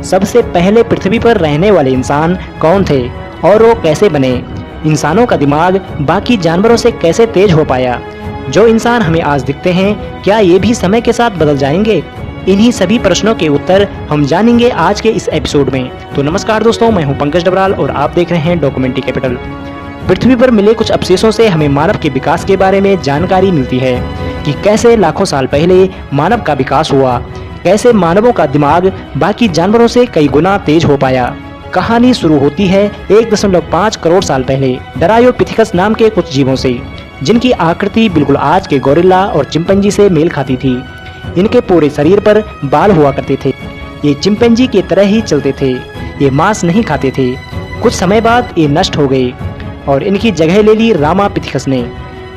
सबसे पहले पृथ्वी पर रहने वाले इंसान कौन थे और वो कैसे बने? इंसानों का दिमाग बाकी जानवरों से कैसे तेज हो पाया? जो इंसान हमें आज दिखते हैं, क्या ये भी समय के साथ बदल जाएंगे? इन्हीं सभी प्रश्नों के उत्तर हम जानेंगे आज के इस एपिसोड में। तो नमस्कार दोस्तों, मैं हूं पंकज डबराल और आप देख रहे हैं डॉक्यूमेंट्री कैपिटल। पृथ्वी पर मिले कुछ अवशेषों से हमें मानव के विकास के बारे में जानकारी मिलती है कि कैसे लाखों साल पहले मानव का विकास हुआ, कैसे मानवों का दिमाग बाकी जानवरों से कई गुना तेज हो पाया। कहानी शुरू होती है 1.5 करोड़ साल पहले ड्रायोपिथेकस नाम के कुछ जीवों से, जिनकी आकृति बिल्कुल आज के गोरिल्ला और चिंपैंजी से मेल खाती थी। इनके पूरे शरीर पर बाल हुआ करते थे। ये चिंपैंजी की तरह ही चलते थे। ये मांस नहीं खाते थे। कुछ समय बाद ये नष्ट हो गए और इनकी जगह ले ली रामापिथेकस ने,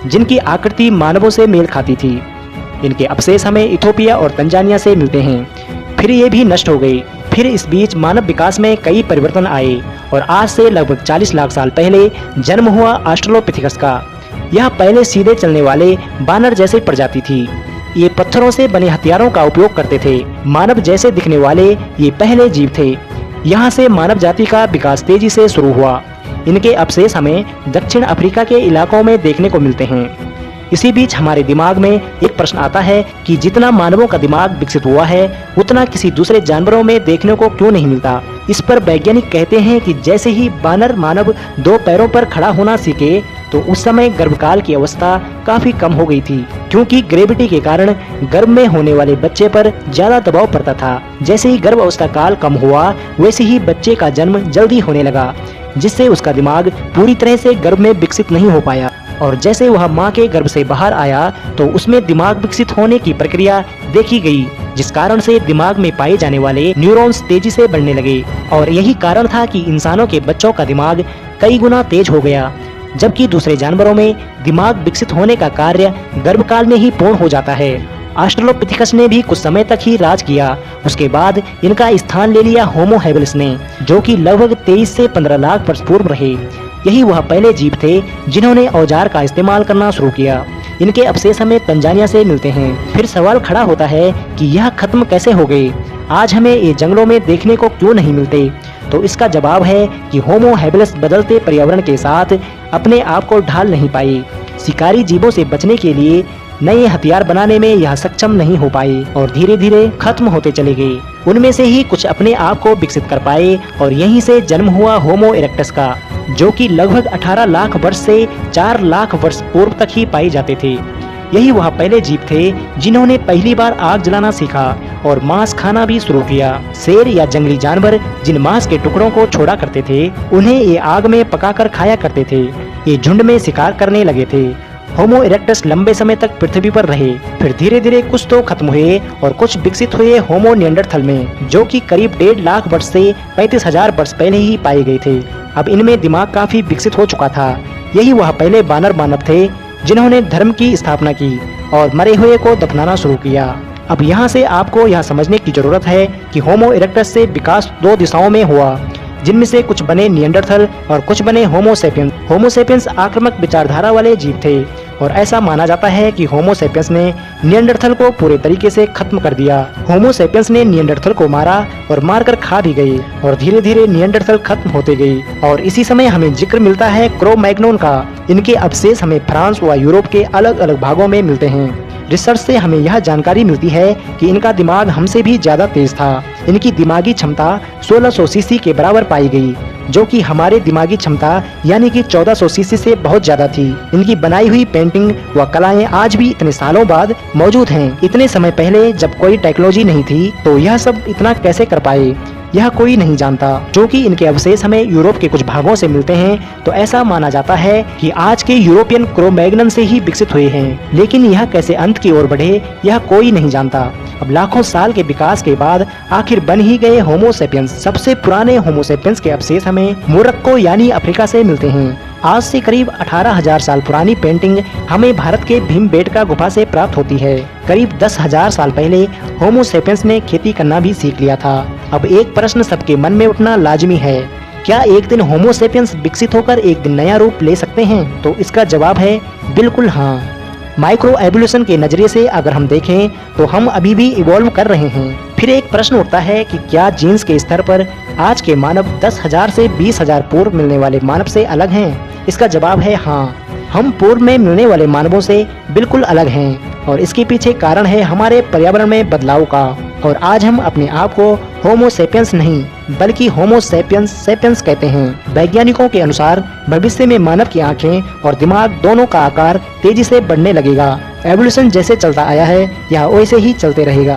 जिनकी आकृति मानवों से मेल खाती थी। इनके अवशेष हमें इथोपिया और तंजानिया से मिलते हैं। फिर ये भी नष्ट हो गए। फिर इस बीच मानव विकास में कई परिवर्तन आए और आज से लगभग 40 लाख साल पहले जन्म हुआ ऑस्ट्रेलोपिथेकस का। यह पहले सीधे चलने वाले बानर जैसे प्रजाति थी। ये पत्थरों से बने हथियारों का उपयोग करते थे। मानव जैसे दिखने वाले ये पहले जीव थे। यहाँ से मानव जाति का विकास तेजी से शुरू हुआ। इनके अवशेष हमें दक्षिण अफ्रीका के इलाकों में देखने को मिलते हैं। इसी बीच हमारे दिमाग में एक प्रश्न आता है कि जितना मानवों का दिमाग विकसित हुआ है, उतना किसी दूसरे जानवरों में देखने को क्यों नहीं मिलता। इस पर वैज्ञानिक कहते हैं कि जैसे ही बानर मानव 2 पैरों पर खड़ा होना सीखे, तो उस समय गर्भकाल की अवस्था काफी कम हो गई थी, क्योंकि ग्रेविटी के कारण गर्भ में होने वाले बच्चे पर ज्यादा दबाव पड़ता था। जैसे ही गर्भ अवस्था काल कम हुआ, वैसे ही बच्चे का जन्म जल्दी होने लगा, जिससे उसका दिमाग पूरी तरह से गर्भ में विकसित नहीं हो पाया। और जैसे वह माँ के गर्भ से बाहर आया, तो उसमें दिमाग विकसित होने की प्रक्रिया देखी गई, जिस कारण से दिमाग में पाए जाने वाले न्यूरॉन्स तेजी से बढ़ने लगे। और यही कारण था कि इंसानों के बच्चों का दिमाग कई गुना तेज हो गया, जबकि दूसरे जानवरों में दिमाग विकसित होने का कार्य गर्भकाल में ही पूर्ण हो जाता है। ऑस्ट्रेलोपिथेकस ने भी कुछ समय तक ही राज किया। उसके बाद इनका स्थान ले लिया होमो हैबिलिस ने, जो कि लगभग 23 से 15 लाख वर्ष पूर्व रहे। यही वह पहले जीव थे जिन्होंने औजार का इस्तेमाल करना शुरू किया। इनके अवशेष हमें तंजानिया से मिलते हैं। फिर सवाल खड़ा होता है कि यह खत्म कैसे हो गए, आज हमें ये जंगलों में देखने को क्यों नहीं मिलते। तो इसका जवाब है कि होमो हैबिलिस बदलते पर्यावरण के साथ अपने आप को ढाल नहीं पाए। शिकारी जीवों से बचने के लिए नए हथियार बनाने में यह सक्षम नहीं हो पाए और धीरे धीरे खत्म होते चले गए। उनमें से ही कुछ अपने आप को विकसित कर पाए और यहीं से जन्म हुआ होमो इरेक्टस का, जो कि लगभग 18 लाख वर्ष से 4 लाख वर्ष पूर्व तक ही पाए जाते थे। यही वह पहले जीव थे जिन्होंने पहली बार आग जलाना सीखा और मांस खाना भी शुरू किया। शेर या जंगली जानवर जिन मांस के टुकड़ों को छोड़ा करते थे, उन्हें ये आग में पकाकर खाया करते थे। ये झुंड में शिकार करने लगे थे। होमो इरेक्टस लंबे समय तक पृथ्वी पर रहे। फिर धीरे धीरे कुछ तो खत्म हुए और कुछ विकसित हुए होमो निएंडरथल में, जो कि करीब 1.5 लाख वर्ष से 35,000 वर्ष पहले ही पाए गए थे। अब इनमें दिमाग काफी विकसित हो चुका था। यही वह पहले बानर मानव थे जिन्होंने धर्म की स्थापना की और मरे हुए को दफनाना शुरू किया। अब यहाँ से आपको यह समझने की जरूरत है कि होमो इरेक्टस से विकास 2 दिशाओं में हुआ, जिनमें से कुछ बने निएंडरथल और कुछ बने होमो सेपियंस। होमो सेपियंस आक्रामक विचारधारा वाले जीव थे और ऐसा माना जाता है कि होमो सेपियंस ने निएंडरथल को पूरे तरीके से खत्म कर दिया। होमो सेपियंस ने निएंडरथल को मारा और मारकर खा भी गए और धीरे धीरे निएंडरथल खत्म होते गए। और इसी समय हमें जिक्र मिलता है क्रो मैग्नोन का। इनके अवशेष हमें फ्रांस व यूरोप के अलग अलग भागों में मिलते हैं। रिसर्च से हमें यह जानकारी मिलती है कि इनका दिमाग हमसे भी ज्यादा तेज था। इनकी दिमागी क्षमता 1600 सीसी के बराबर पाई गई, जो कि हमारे दिमागी क्षमता यानी कि 1400 सीसी से बहुत ज्यादा थी। इनकी बनाई हुई पेंटिंग व कलाएं आज भी इतने सालों बाद मौजूद हैं। इतने समय पहले जब कोई टेक्नोलॉजी नहीं थी, तो यह सब इतना कैसे कर पाए, यह कोई नहीं जानता। क्योंकि इनके अवशेष हमें यूरोप के कुछ भागों से मिलते हैं, तो ऐसा माना जाता है कि आज के यूरोपियन क्रो-मैग्नन से ही विकसित हुए हैं। लेकिन यह कैसे अंत की ओर बढ़े, यह कोई नहीं जानता। अब लाखों साल के विकास के बाद आखिर बन ही गए होमो सेपियंस। सबसे पुराने होमो सेपियंस के अवशेष हमें मोरक्को यानी अफ्रीका से मिलते हैं। आज से करीब 18,000 साल पुरानी पेंटिंग हमें भारत के भीमबेटका गुफा से प्राप्त होती है। करीब 10,000 साल पहले होमो सेपियंस ने खेती करना भी सीख लिया था। अब एक प्रश्न सबके मन में उठना लाजमी है, क्या एक दिन होमो सेपियंस विकसित होकर एक दिन नया रूप ले सकते हैं? तो इसका जवाब है बिल्कुल हाँ। माइक्रो एवोल्यूशन के नजरिए से अगर हम देखें तो हम अभी भी इवॉल्व कर रहे हैं। फिर एक प्रश्न उठता है कि क्या जीन्स के स्तर पर आज के मानव 10,000 से 20,000 पूर्व मिलने वाले मानव से अलग हैं? इसका जवाब है हाँ, हम पूर्व में मिलने वाले मानवों से बिल्कुल अलग हैं और इसके पीछे कारण है हमारे पर्यावरण में बदलाव का। और आज हम अपने आप को होमो सेपियंस नहीं बल्कि होमो सेपियंस सेपियंस कहते हैं। वैज्ञानिकों के अनुसार भविष्य में मानव की आंखें और दिमाग दोनों का आकार तेजी से बढ़ने लगेगा। एवोल्यूशन जैसे चलता आया है यह वैसे ही चलते रहेगा।